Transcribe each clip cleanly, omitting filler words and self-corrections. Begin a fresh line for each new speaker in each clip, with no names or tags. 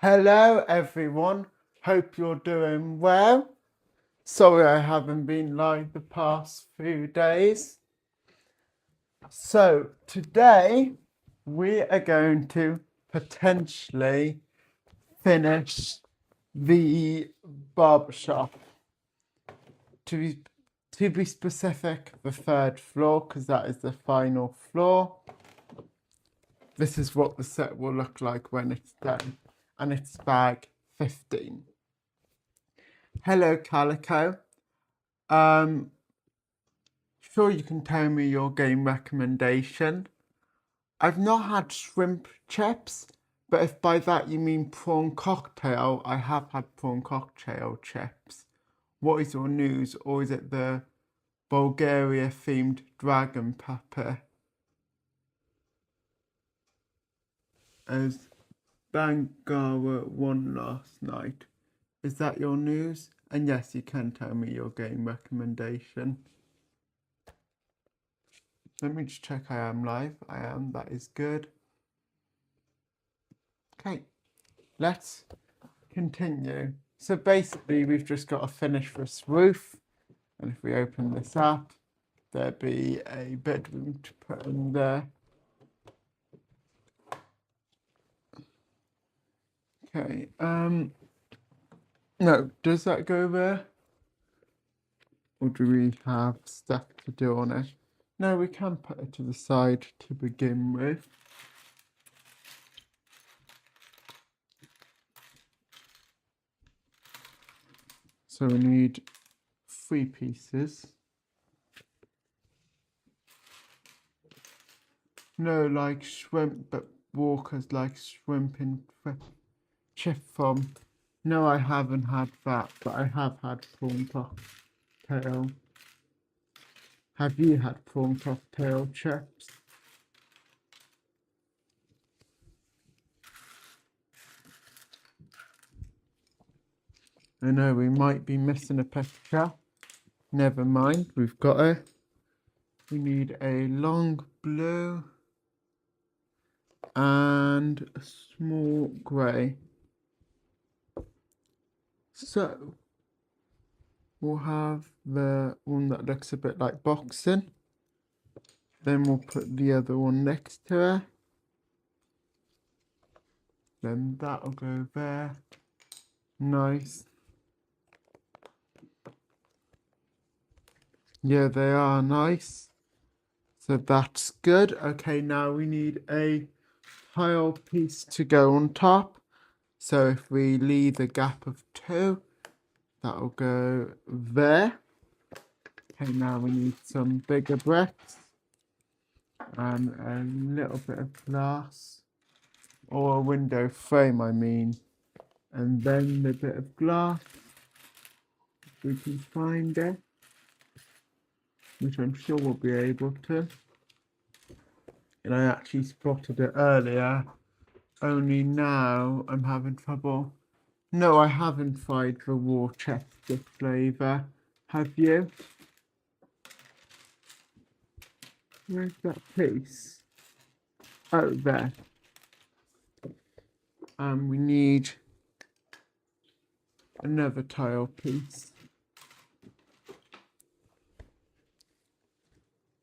Hello everyone, hope you're doing well. Sorry I haven't been live the past few days. So today we are going to potentially finish the barbershop. To be specific, the third floor, because that is the final floor. This is what the set will look like when it's done, and it's bag 15. Hello, Calico. Sure, you can tell me your game recommendation. I've not had shrimp chips, but if by that you mean prawn cocktail, I have had prawn cocktail chips. What is your news, or is it the Bulgaria-themed dragon puppet? As Bangara won last night. Is that your news? And yes, you can tell me your game recommendation. Let me just check I am live. I am, that is good. Okay, let's continue. So basically we've just got to finish this roof. And if we open this up, there'd be a bedroom to put in there. Okay, no, does that go there? Or do we have stuff to do on it? No, we can put it to the side to begin with. So we need 3 pieces. No, like shrimp, but Walker's like shrimp in chip from. No, I haven't had that, but I have had prawn cocktail. Have you had prawn cocktail chips? I know we might be missing a picture. Never mind, we've got it. We need a long blue and a small grey. So we'll have the one that looks a bit like boxing. Then we'll put the other one next to her. Then that'll go there. Nice. Yeah, they are nice. So that's good. Okay, now we need a tile piece to go on top. So if we leave a gap of 2, that'll go there. Okay, now we need some bigger bricks and a little bit of glass, or a window frame, I mean, and then the bit of glass, if we can find it, which I'm sure we'll be able to. And I actually spotted it earlier, only now I'm having trouble. No, I haven't tried the Worcester flavour. Have you? Where's that piece? Oh, there. We need another tile piece.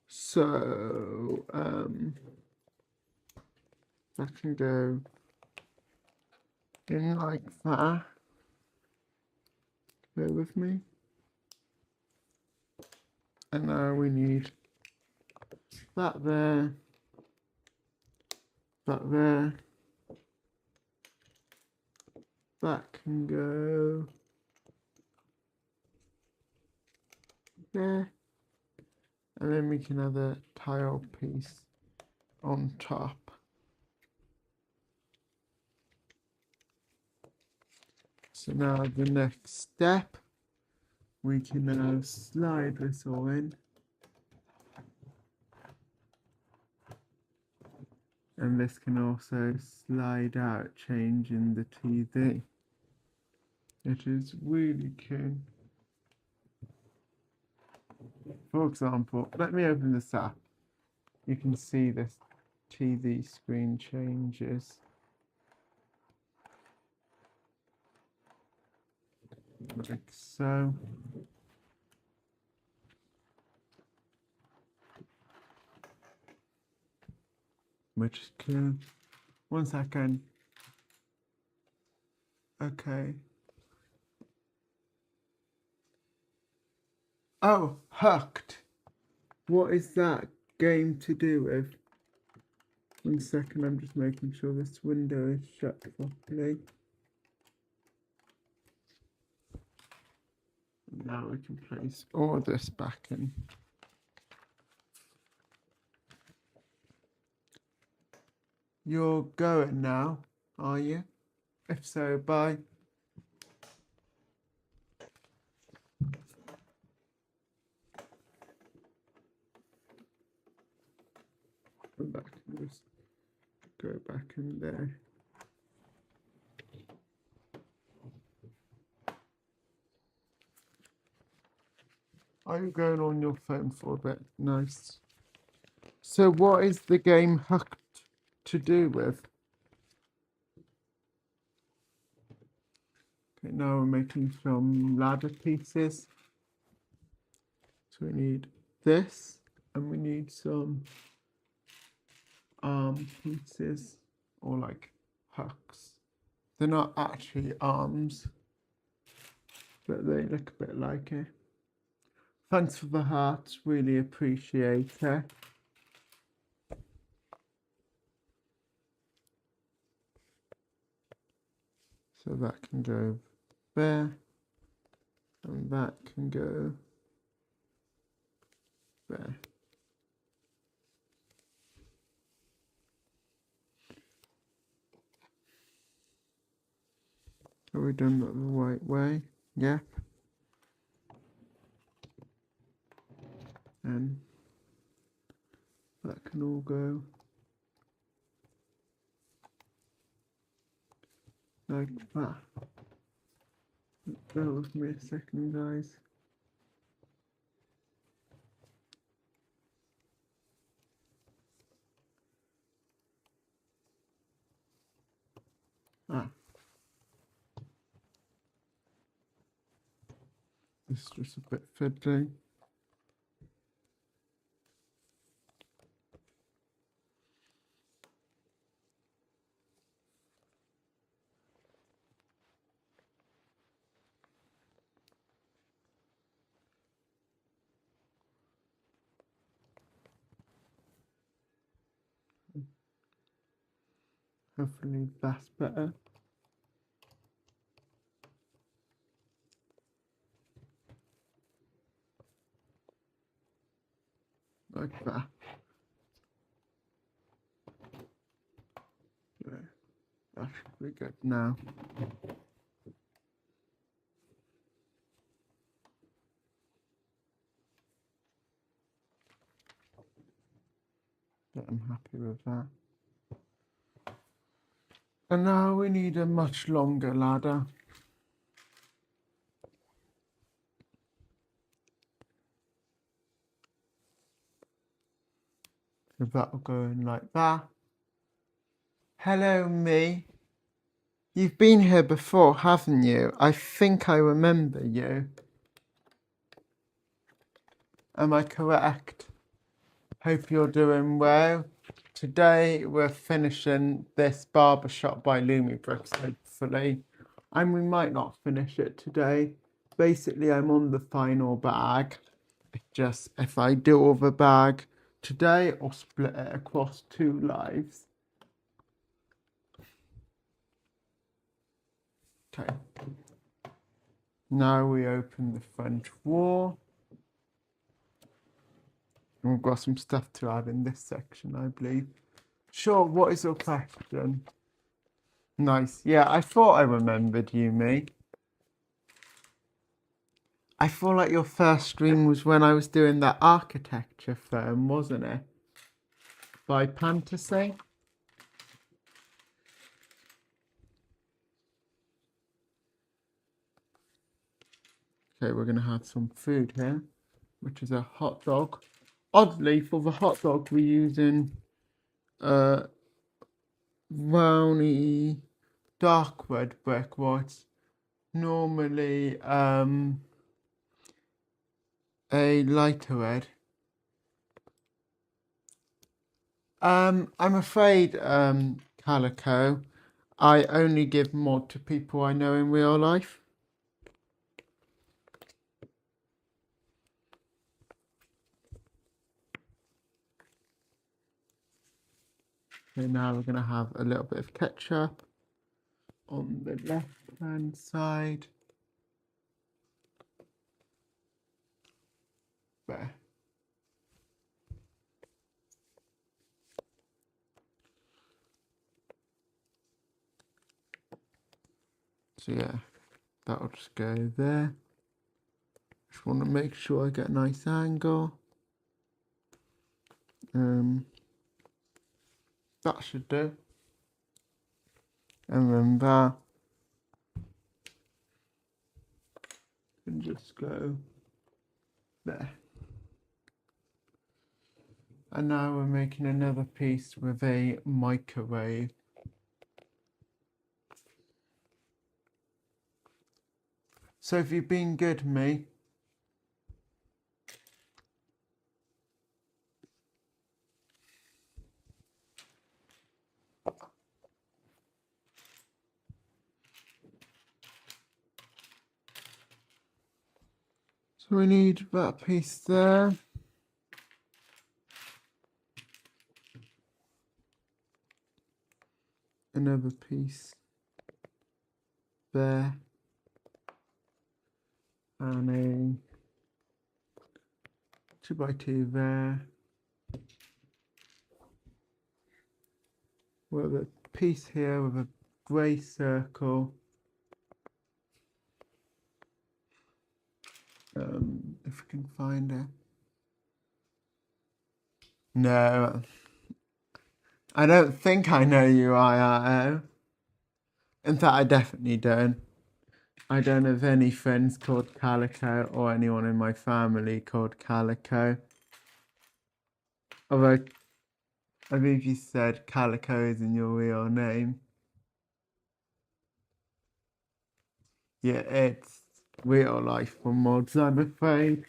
So, that can go in like that. Bear with me. And now we need that there, that there. That can go there. And then we can have a tile piece on top. So now the next step, we can now slide this all in. And this can also slide out, changing the TV. It is really cool. For example, let me open this up. You can see this TV screen changes. like so. Which is clear. 1 second. Okay. Oh, hooked. What is that game to do with? 1 second, I'm just making sure this window is shut properly. Now we can place all this back in. You're going now, are you? If so, bye. Go back and just go back in there. Are you going on your phone for a bit? Nice. So what is the game hooked to do with? Okay, now we're making some ladder pieces. So we need this, and we need some arm pieces, or like hooks. They're not actually arms, but they look a bit like it. Thanks for the hearts, really appreciate it. So that can go there, and that can go there. Have we done that the right way? Yep. And that can all go like that. Bear with me a second, guys. This is just a bit fiddly. Hopefully that's better. Like that. There. That should be good now. But I'm happy with that. And now we need a much longer ladder. So that'll go in like that. Hello, me. You've been here before, haven't you? I think I remember you. Am I correct? Hope you're doing well. Today we're finishing this barbershop by Lumibricks, hopefully. And we might not finish it today. Basically, I'm on the final bag. Just if I do all the bag today or split it across 2 lives. Okay. Now we open the front wall. And we've got some stuff to add in this section, I believe. Sure, what is your question? Nice. Yeah, I thought I remembered you, mate. I feel like your first stream was when I was doing that architecture firm, wasn't it? By Fantasy. Okay, we're going to have some food here, which is a hot dog. Oddly, for the hot dog, we're using brownie dark red brick, what's normally a lighter red. I'm afraid, Calico, I only give mod to people I know in real life. So now we're going to have a little bit of ketchup on the left hand side. There. So yeah, that'll just go there. Just want to make sure I get a nice angle. That should do. And then that can just go there. And now we're making another piece with a microwave. So have you been good, me? So we need that piece there. Another piece there. And a 2x2 there. We have a piece here with a grey circle. If we can find it. No, I don't think I know you, IRO. In fact, I definitely don't. I don't have any friends called Calico or anyone in my family called Calico. Although, I believe you said Calico isn't your real name. Yeah, it's real life for mods, I'm afraid.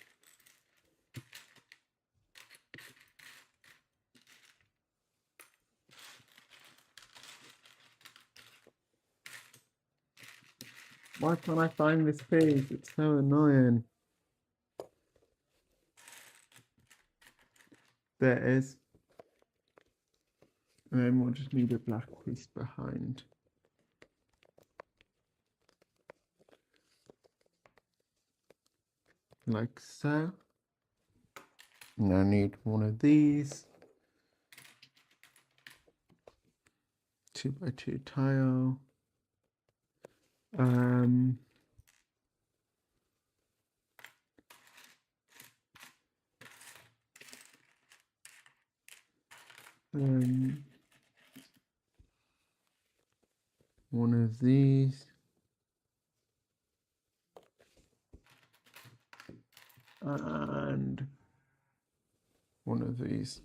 Why can't I find this piece? It's so annoying. There it is. And then we'll just need a black piece behind. Like so. And I need one of these. 2x2 tile. One of these. And one of these.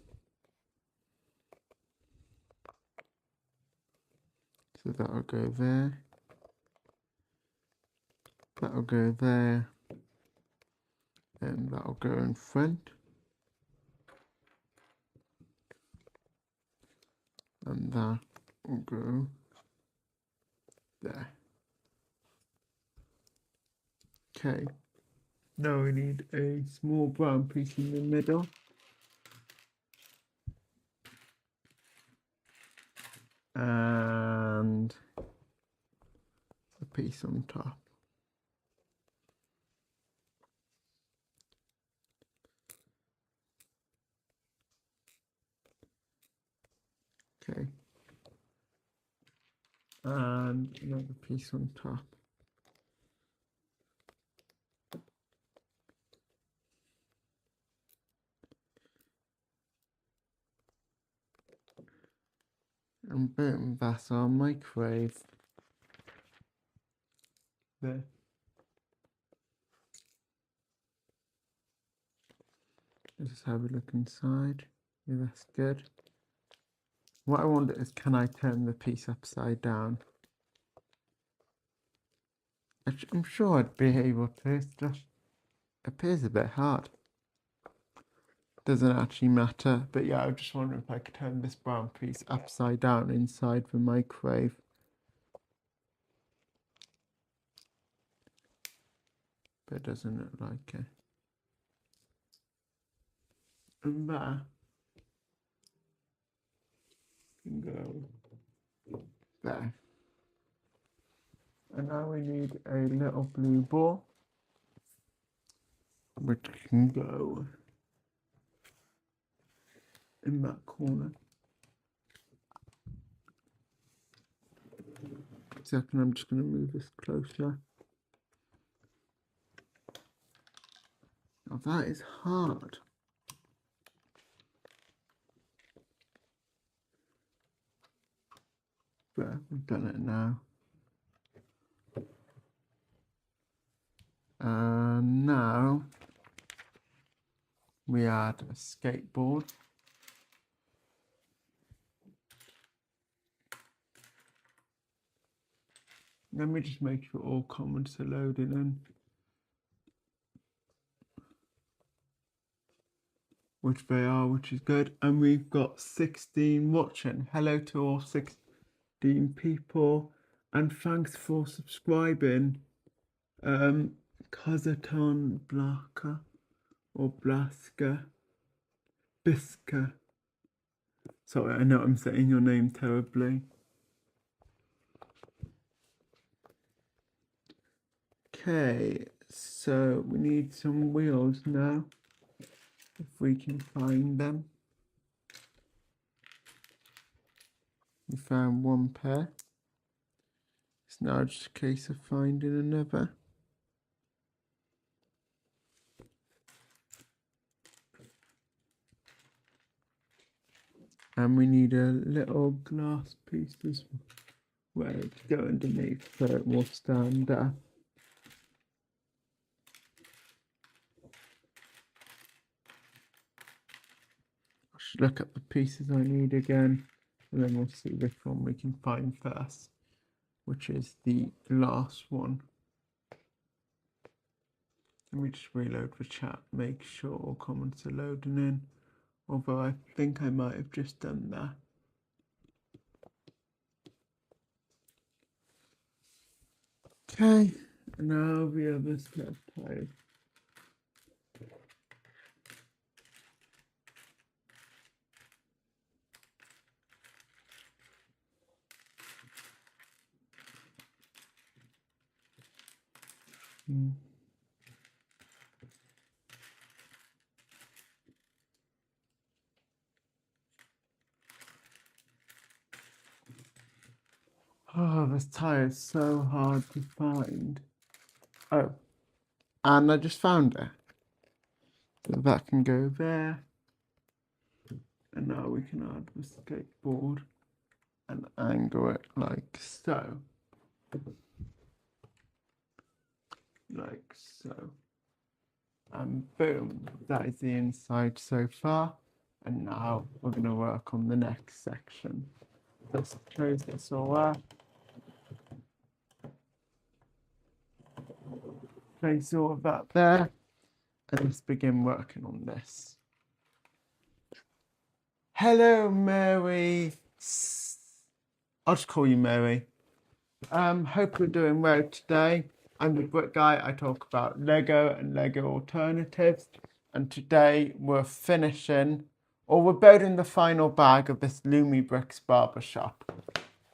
So that'll go there. That'll go there. And that'll go in front. And that will go there. Okay. Now we need a small brown piece in the middle. And a piece on top. Okay. And another piece on top. And boom, that's our microwave. There. Let's just have a look inside. Yeah, that's good. What I wonder is, can I turn the piece upside down? I'm sure I'd be able to. It just appears a bit hard. Doesn't actually matter. But yeah, I was just wondering if I could turn this brown piece upside down inside the microwave. But it doesn't look like it. And there can go there. And now we need a little blue ball, which can go in that corner. Second, I'm just going to move this closer. Now that is hard. But we've done it now. And now we add a skateboard. Let me just make sure all comments are loading in. Which they are, which is good. And we've got 16 watching. Hello to all 16 people. And thanks for subscribing. Kazaton Blaka or Blaska. Biska. Sorry, I know I'm saying your name terribly. Okay, so we need some wheels now, if we can find them. We found one pair. It's now just a case of finding another. And we need a little glass piece as well to go underneath so it will stand up. I should look at the pieces I need again, and then we'll see which one we can find first, which is the glass one. Let me just reload the chat, make sure all comments are loading in, although I think I might have just done that. Okay, now the other set of tires. Oh, this tire is so hard to find. Oh, and I just found it. So that can go there. And now we can add the skateboard and angle it like so. Like so. And boom, that is the inside so far. And now we're going to work on the next section. Let's close this all up. Place all of that there. And let's begin working on this. Hello, Mary. I'll just call you Mary. Hope you're doing well today. I'm the brick guy. I talk about Lego and Lego alternatives. And today we're finishing, or we're building the final bag of this Lumibricks barbershop.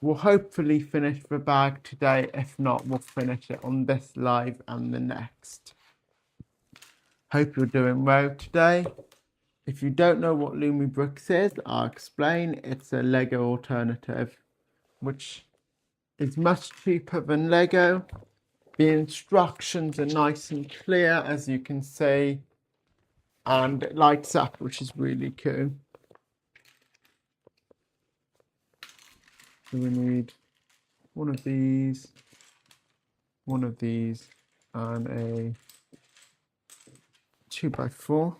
We'll hopefully finish the bag today. If not, we'll finish it on this live and the next. Hope you're doing well today. If you don't know what Lumibricks is, I'll explain. It's a Lego alternative, which is much cheaper than Lego. The instructions are nice and clear, as you can see, and it lights up, which is really cool. So we need one of these, and a 2x4.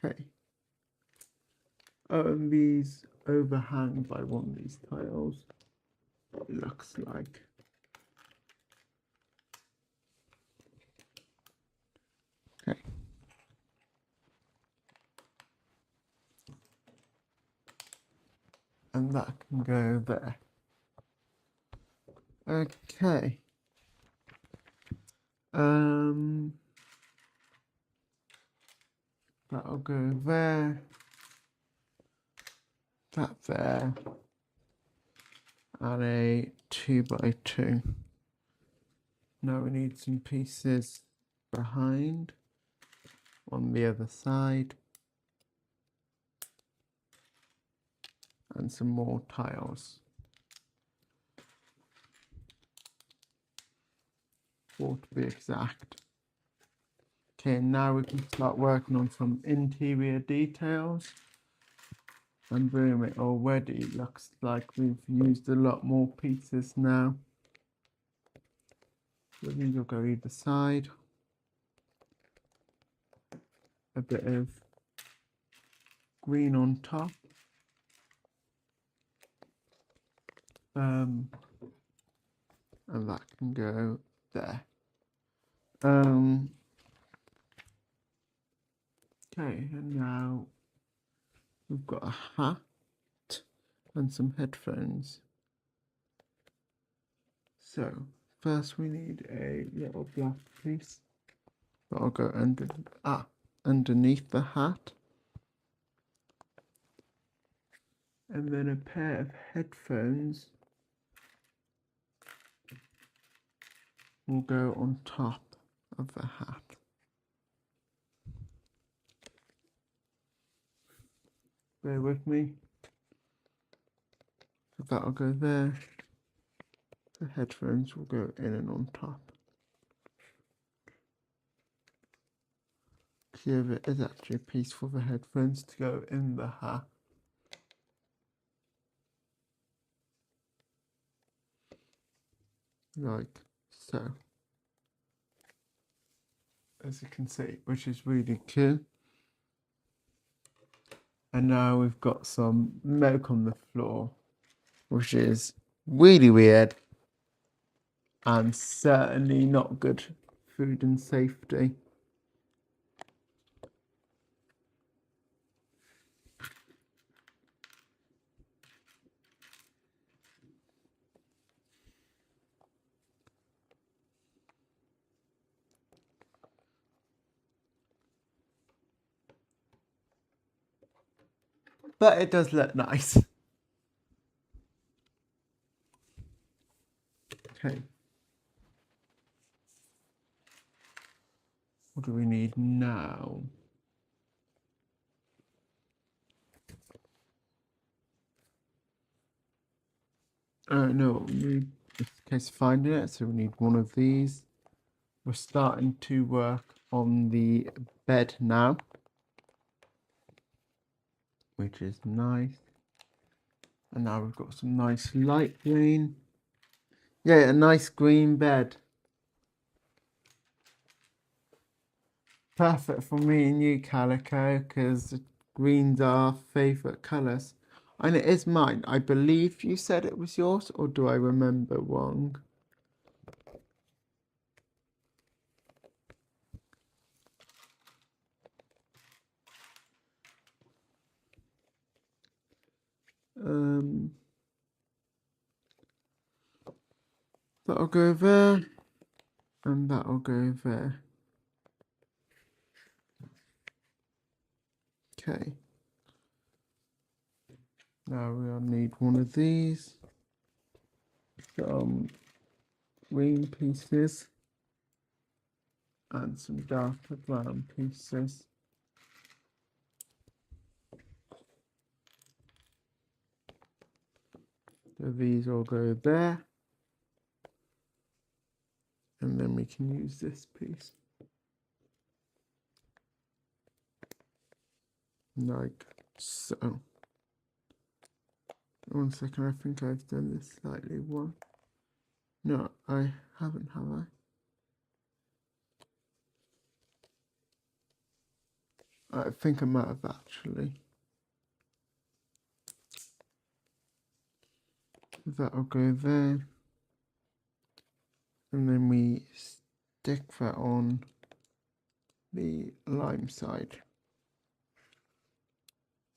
Okay. Oh, and these overhang by one of these tiles. It looks like. and that can go there. Okay. That'll go there, that there, and a 2x2. Now we need some pieces behind on the other side, and some more tiles. 4 to be exact. Okay, now we can start working on some interior details. And boom, it already looks like we've used a lot more pieces now. So these will go either side. A bit of green on top. And that can go there. Okay, and now we've got a hat and some headphones. So first we need a little black piece that'll go underneath the hat. And then a pair of headphones will go on top of the hat. Bear with me. So that'll go there. The headphones will go in and on top. Here there is actually a piece for the headphones to go in the hat. Like so. As you can see, which is really cool. And now we've got some milk on the floor, which is really weird and certainly not good food and safety. But it does look nice. Okay. What do we need now? No, we need, in case of finding it, so we need one of these. We're starting to work on the bed now, which is nice. And now we've got some nice light green. Yeah, a nice green bed. Perfect for me and you, Calico, because greens are favourite colours. And it is mine. I believe you said it was yours, or do I remember wrong? That'll go there, and that'll go there. Okay. Now we'll need one of these. Some green pieces and some darker brown pieces. So these all go there. And then we can use this piece. Like so. One second, I think I've done this slightly wrong. No, I haven't, have I? I think I might have actually. That'll go there. And then we stick that on the lime side.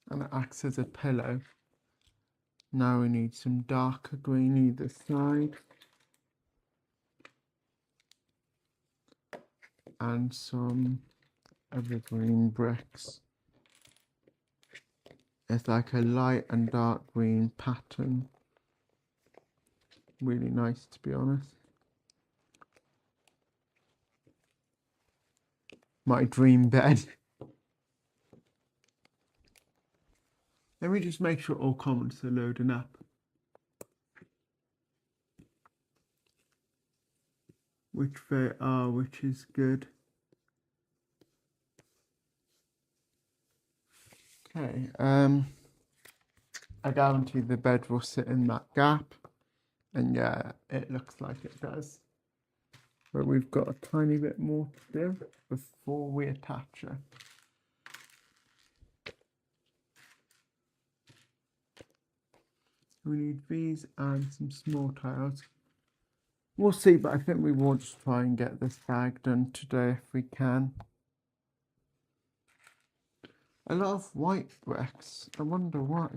And it acts as a pillow. Now we need some darker green either side. And some evergreen bricks. It's like a light and dark green pattern. Really nice, to be honest. My dream bed. Let me just make sure all comments are loading up. Which they are, which is good. Okay, I guarantee the bed will sit in that gap. And yeah, it looks like it does. But we've got a tiny bit more to do before we attach it. We need these and some small tiles. We'll see, but I think we will just try and get this bag done today if we can. A lot of white bricks. I wonder why.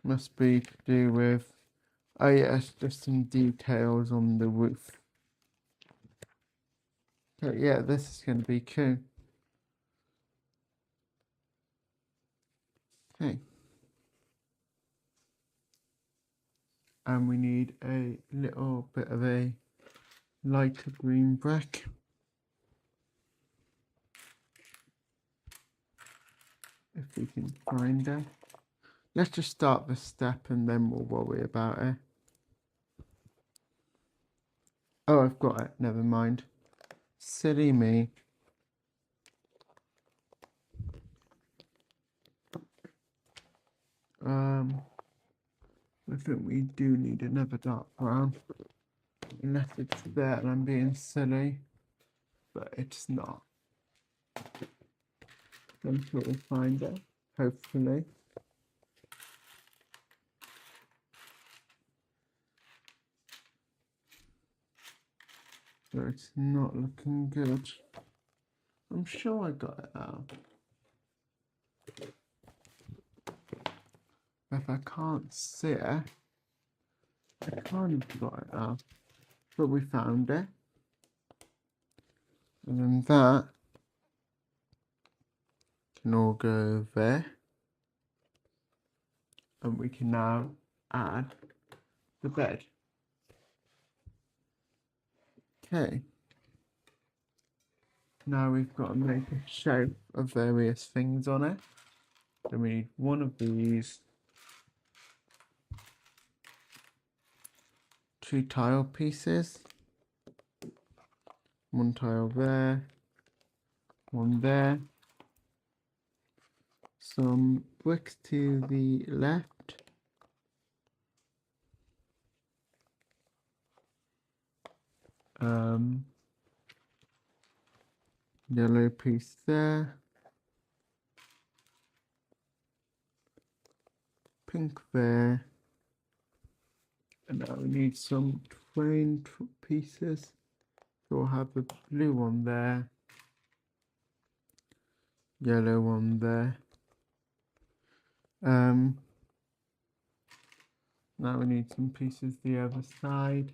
Must be to do with, oh yeah, it's just some details on the roof. Okay, yeah, this is going to be cool. Okay. And we need a little bit of a lighter green brick. If we can find it. Let's just start the step and then we'll worry about it. Oh, I've got it. Never mind. Silly me. I think we do need another dark brown. Unless it's there and I'm being silly. But it's not. I'm sure we'll find it. Hopefully. But it's not looking good. I'm sure I got it out. If I can't see it, I kind of got it out. But we found it. And then that can all go there. And we can now add the bed. Okay. Now we've got to make a shape of various things on it. Then we need one of these. 2 tile pieces. One tile there. One there. Some bricks to the left. Yellow piece there. Pink there. And now we need some twine pieces. So we'll have the blue one there. Yellow one there. Now we need some pieces the other side.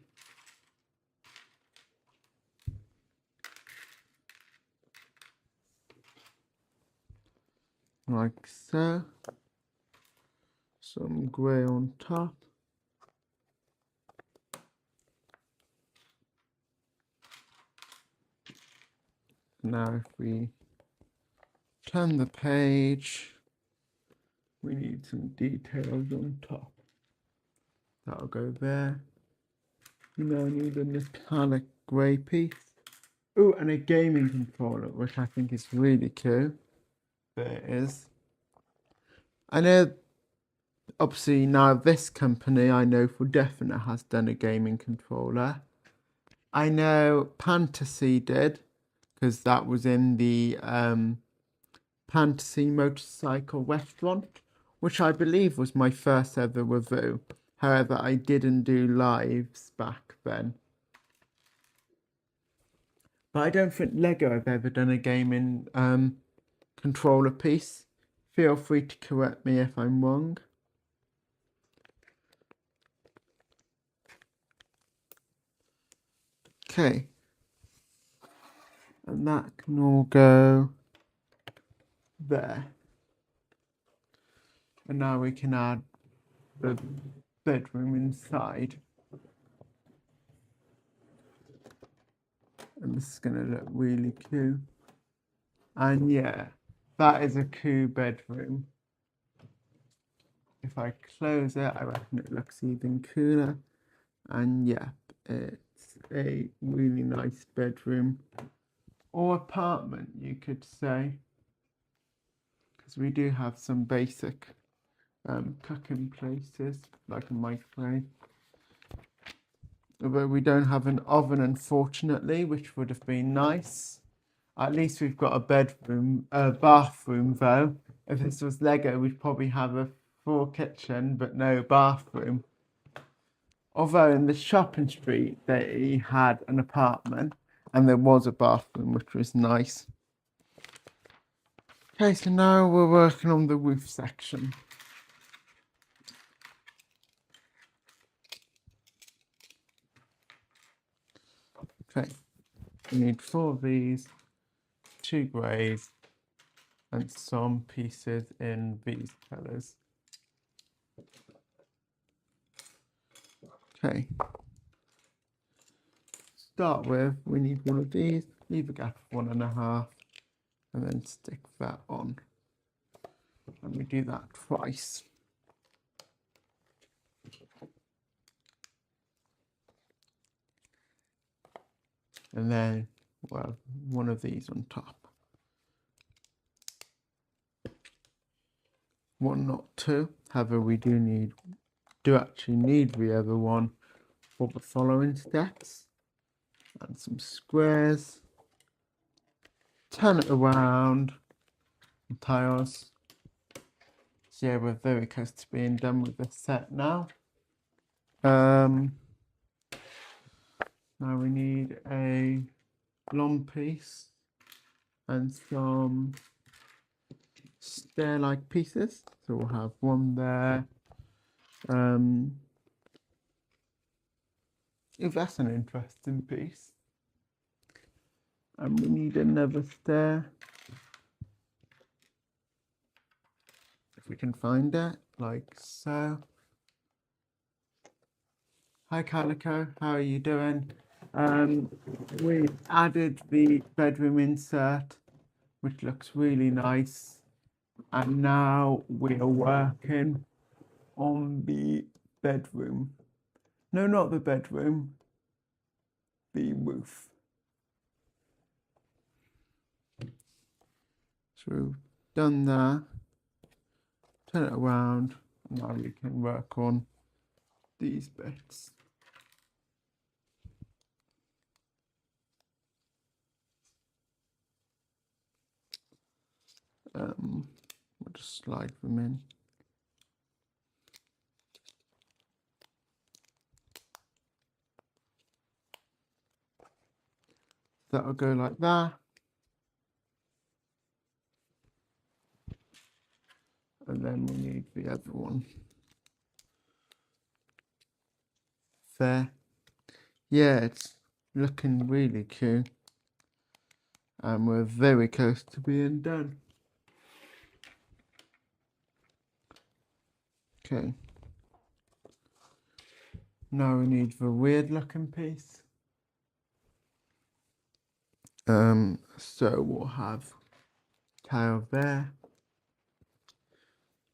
Like so. Some grey on top. Now if we turn the page, we need some details on top. That'll go there. You now need a metallic grey piece. Oh, and a gaming controller, which I think is really cool. There it is. I know, obviously now this company, I know for definite has done a gaming controller. I know Fantasy did, because that was in the Fantasy Motorcycle Restaurant, which I believe was my first ever review. However, I didn't do lives back then. But I don't think Lego have ever done a gaming controller piece. Feel free to correct me if I'm wrong. Okay. And that can all go there. And now we can add the bedroom inside. And this is going to look really cool. And yeah, that is a cool bedroom. If I close it, I reckon it looks even cooler. And yeah, it's a really nice bedroom. Or apartment, you could say. Because we do have some basic cooking places, like a microwave. Although we don't have an oven, unfortunately, which would have been nice. At least we've got a bathroom though. If this was Lego, we'd probably have a full kitchen, but no bathroom. Although in the shopping street, they had an apartment and there was a bathroom, which was nice. Okay, so now we're working on the roof section. Okay, we need 4 of these, 2 greys, and some pieces in these colours. Okay. Start with, we need one of these, leave a gap of 1.5, and then stick that on. And we do that twice. And then we'll have one of these on top. One, not 2. However, we do actually need the other one for the following steps. And some squares. Turn it around. Tiles. So yeah, we're very close to being done with the set now. Now we need a long piece and some stair-like pieces. So we'll have one there. If that's an interesting piece. And we need another stair. If we can find it, like so. Hi Calico, how are you doing? We added the bedroom insert, which looks really nice. And now we are working on the bedroom. No, not the bedroom. The roof. So we've done that. Turn it around. Now we can work on these bits. We'll just slide them in. That'll go like that. And then we need the other one. There. Yeah, it's looking really cool. And we're very close to being done. Okay. Now we need the weird looking piece. So we'll have tile there.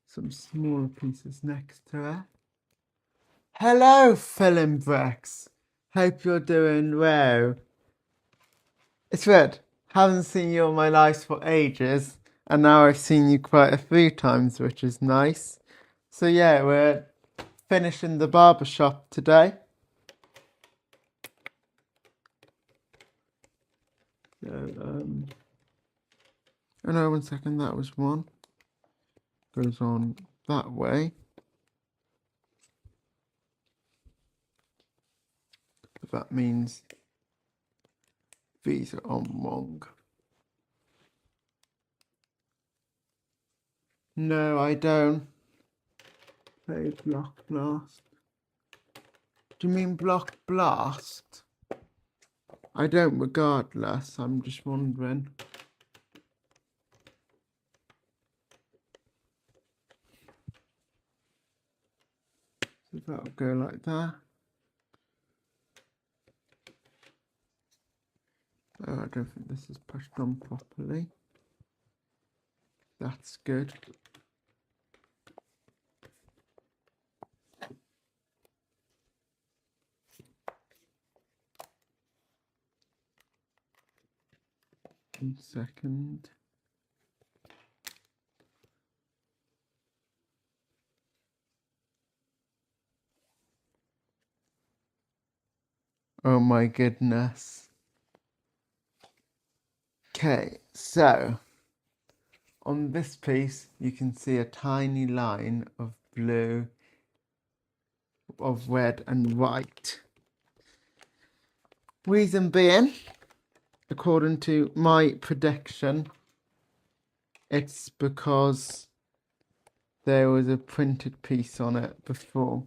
Some smaller pieces next to it. Hello, Lumibricks. Hope you're doing well. It's Red. Haven't seen you on my lives for ages, and now I've seen you quite a few times, which is nice. So yeah, we're finishing the barber shop today. So, oh no, 1 second, that was one. Goes on that way. That means these are on wrong. No, I don't. Play Block Blast. Do you mean Block Blast? I don't regardless, I'm just wondering. So that'll go like that. Oh, I don't think this is pushed on properly. That's good. One second. Oh my goodness. Okay, so on this piece you can see a tiny line of blue, of red and white. Reason being, according to my prediction, it's because there was a printed piece on it before.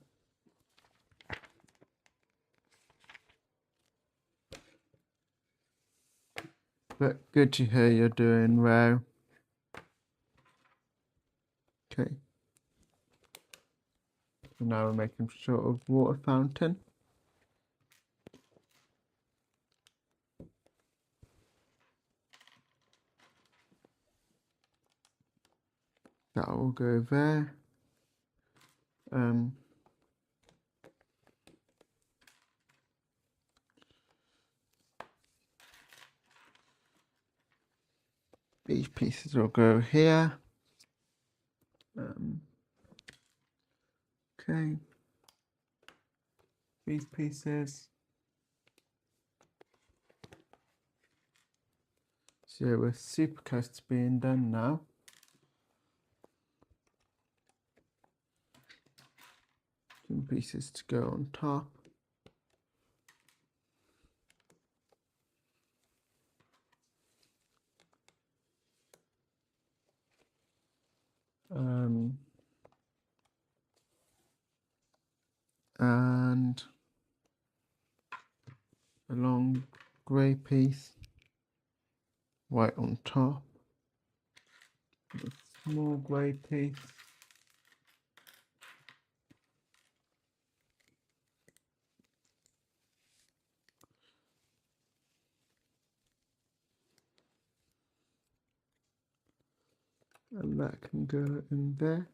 But good to hear you're doing well. Okay. So now we're making sort of water fountain. That will go there. These pieces will go here. Okay. These pieces. So we're super close to being done now. Some pieces to go on top. And a long grey piece, white on top, a small grey piece, and that can go in there.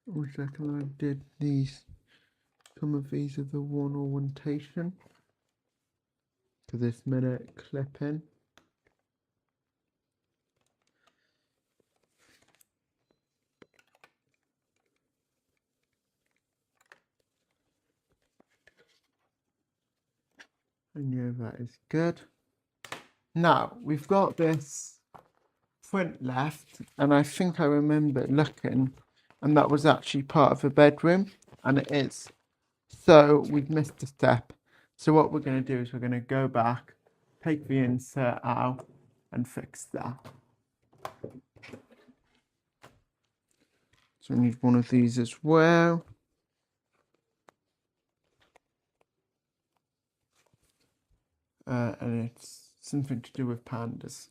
One second, I did these. Some of these are the one orientation for this minute clipping. And yeah, that is good. Now we've got this print left, and I think I remember looking, and that was actually part of the bedroom, and it is. So we've missed a step. So what we're going to do is we're going to go back, take the insert out, and fix that. So we need one of these as well. And it's something to do with pandas.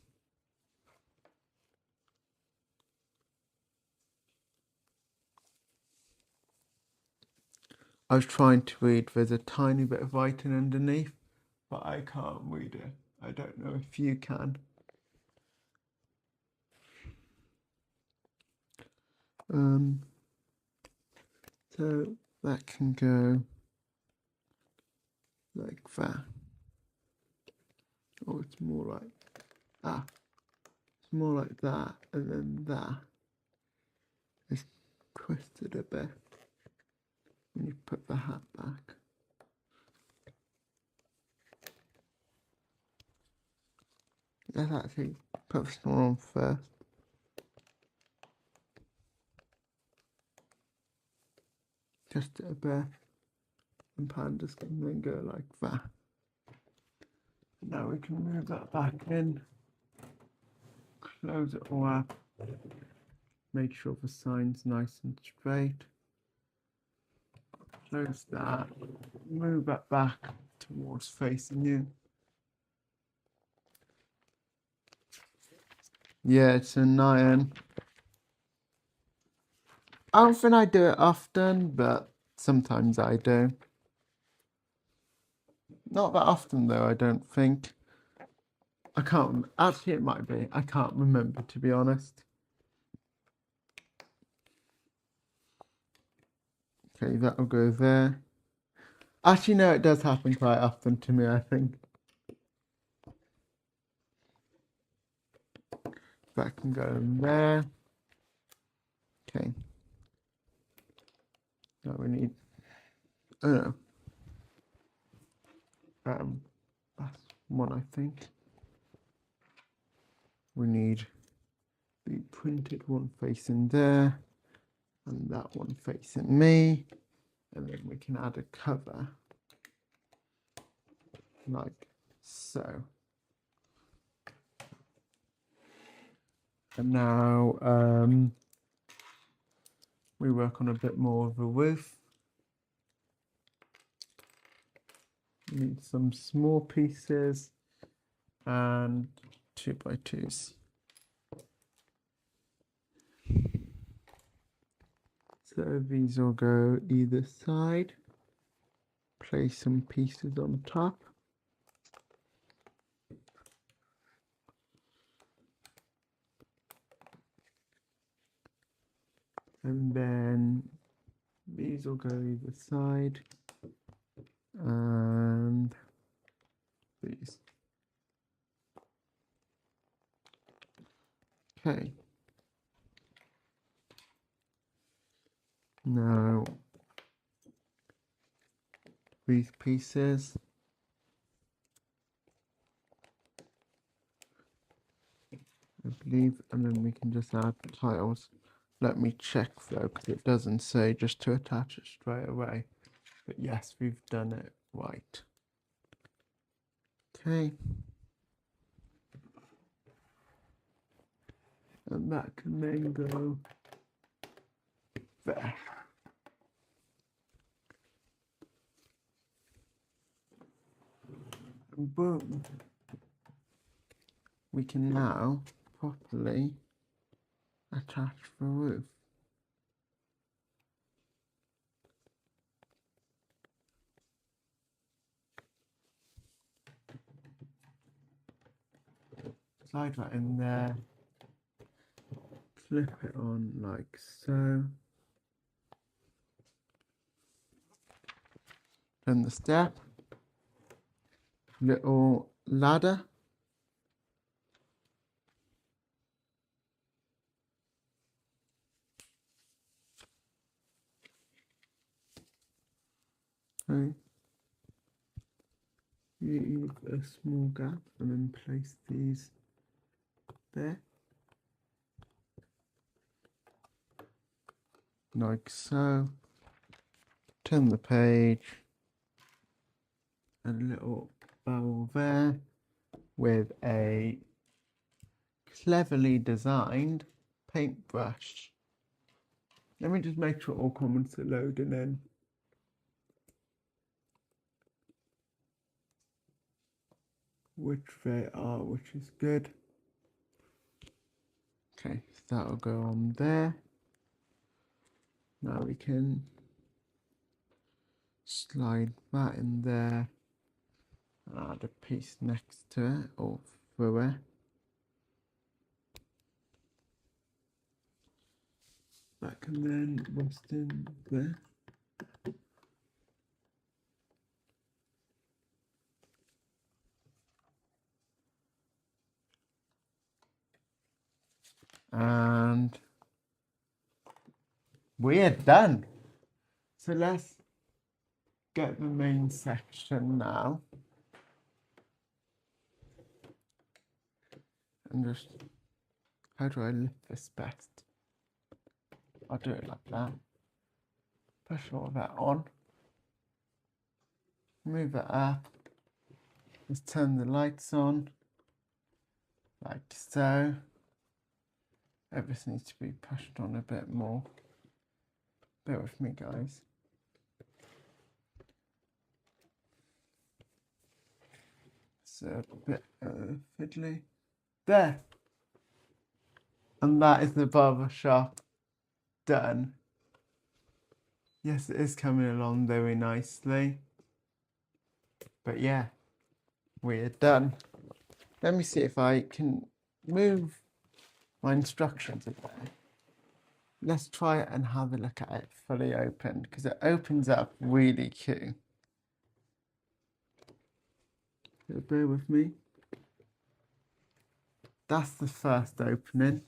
I was trying to read, there's a tiny bit of writing underneath, but I can't read it. I don't know if you can. So that can go like that. Or it's more like, it's more like that, and then that. It's twisted a bit when you put the hat back. Let's actually put this one on first. Just a bit. and pandas can then go like that. Now we can move that back in, close it all up, make sure the sign's nice and straight. Close that, move that back towards facing you. Yeah, it's annoying. I don't think I do it often, but sometimes I do. Not that often though, I don't think. I can't, actually it might be. I can't remember, to be honest. Okay, that'll go there. Actually, no, it does happen quite often to me, I think. That can go in there. Okay. Now we need, oh no. That's one, I think. We need the printed one facing there, and that one facing me, and then we can add a cover, like so. And now we work on a bit more of a roof. We need some small pieces and 2x2s. So these will go either side. Place some pieces on top. And then these will go either side. And these. Okay. Now these pieces. I believe, and then we can just add tiles. Let me check though, because it doesn't say just to attach it straight away. But yes, we've done it right. Okay. And that can then go there. And boom. We can now properly attach the roof. Slide that in there. Clip it on like so. Then the step. Little ladder. Okay. Leave a small gap and then place these there. Like so. Turn the page. A little bowl there with a cleverly designed paintbrush. Let me just make sure all comments are loading in. Which they are, which is good. Okay, so that'll go on there. Now we can slide that in there and add a piece next to it or through it. That can then rest in there. And we are done. So let's get the main section now. And just, how do I lift this best? I'll do it like that. Push all that on. move it up. Just turn the lights on, like so. Everything needs to be pushed on a bit more. Bear with me, guys. It's a bit fiddly. There! And that is the barber shop done. Yes, it is coming along very nicely. But yeah, we're done. Let me see if I can move my instructions a bit. Let's try it and have a look at it fully open, because it opens up really cute. So bear with me. That's the first opening.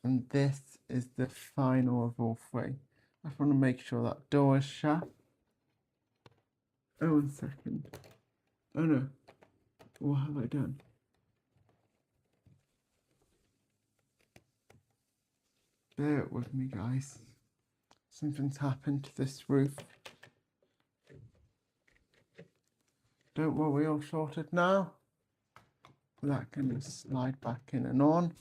And this is the final of all three. I just want to make sure that door is shut. Oh, 1 second. Oh no. What have I done? Bear with me, guys. Something's happened to this roof. Don't worry, all sorted now. That can just slide back in and on.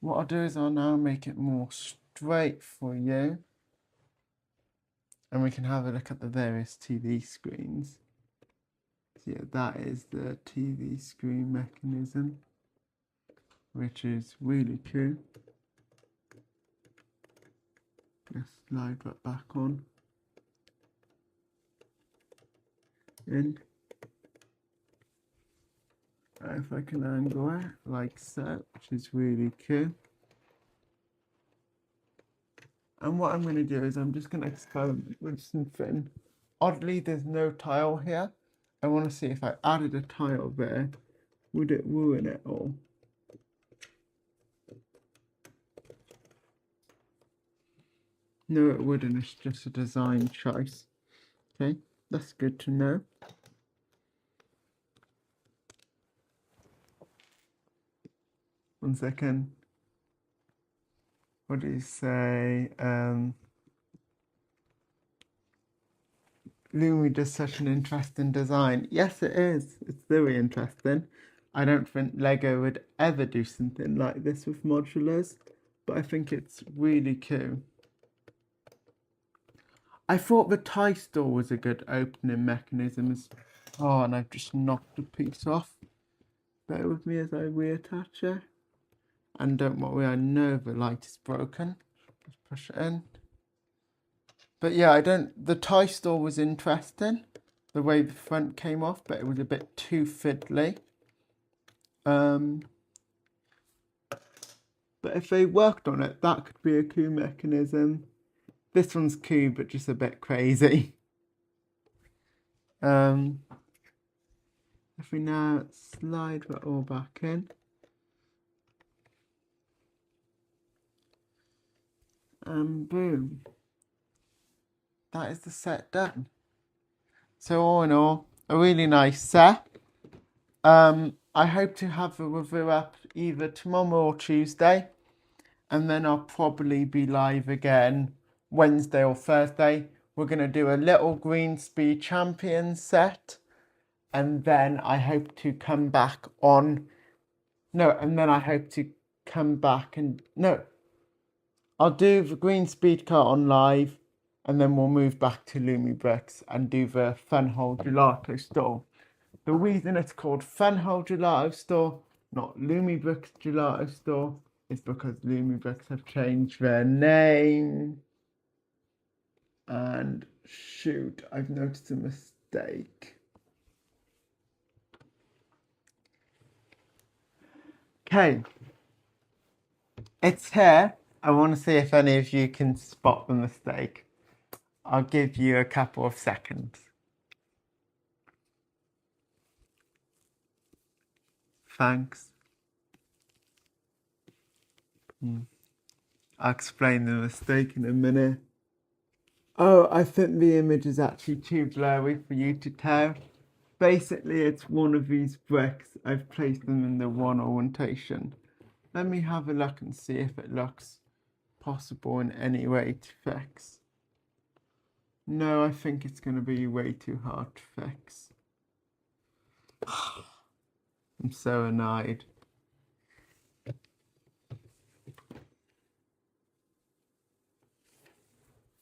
What I'll do is I'll now make it more straight for you. And we can have a look at the various TV screens. So yeah, that is the TV screen mechanism, which is really cool. Let's slide that back on. In. If I can angle it like so, which is really cool. And what I'm going to do is I'm just going to experiment with something. Oddly, there's no tile here. I want to see if I added a tile there, would it ruin it all? No, it wouldn't. It's just a design choice. Okay, that's good to know. One second. What do you say? Lumi does such an interesting design. Yes, it is. It's very interesting. I don't think Lego would ever do something like this with modulars, but I think it's really cool. I thought the tie store was a good opening mechanism. Oh, and I've just knocked a piece off. Bear with me as I reattach it. And don't worry, I know the light is broken. Just push it in. But yeah, the tie store was interesting. The way the front came off, but it was a bit too fiddly. But if they worked on it, that could be a cool mechanism. This one's cool, but just a bit crazy. If we now slide that all back in. And boom. That is the set done. So all in all, a really nice set. I hope to have the review up either tomorrow or Tuesday. And then I'll probably be live again Wednesday or Thursday. We're going to do a little Green Speed Champion set. And then I hope to come back on... No, and then I hope to come back and... No. I'll do the Green Speed car on live. And then we'll move back to Lumibricks and do the Funhole Gelato store. The reason it's called Funhole Gelato store, not Lumibricks Gelato store, is because Lumibricks have changed their name. And shoot, I've noticed a mistake. Okay. It's here. I want to see if any of you can spot the mistake. I'll give you a couple of seconds. Thanks. I'll explain the mistake in a minute. Oh, I think the image is actually too blurry for you to tell. Basically, it's one of these bricks. I've placed them in the one orientation. Let me have a look and see if it looks possible in any way to fix. No, I think it's going to be way too hard to fix. I'm so annoyed.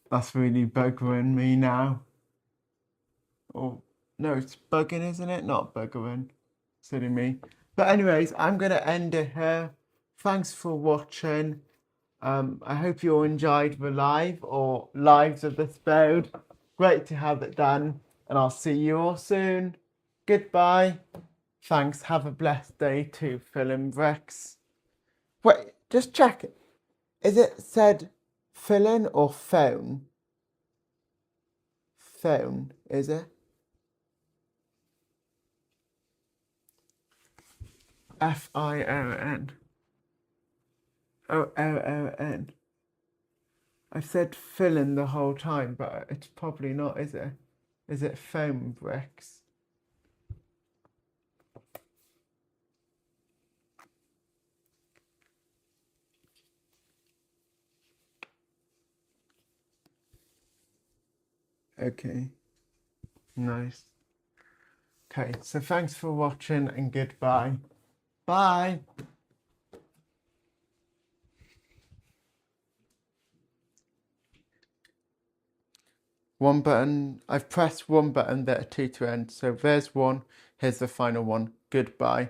That's really bugging me now. Oh, no, it's bugging, isn't it? Not bugging. Silly me. But anyways, I'm going to end it here. Thanks for watching. I hope you all enjoyed the live or lives of this build. Great to have it done. And I'll see you all soon. Goodbye. Thanks. Have a blessed day too, Lumibricks. Wait, just check it. Is it said fill-in or phone? Phone, is it? Fion. O-O-O-N. I've said fill-in the whole time, but it's probably not, is it? Is it Lumibricks? Okay. Nice. Okay, so thanks for watching and goodbye. Bye. One button. I've pressed one button, there are two to end. So there's one. Here's the final one. Goodbye.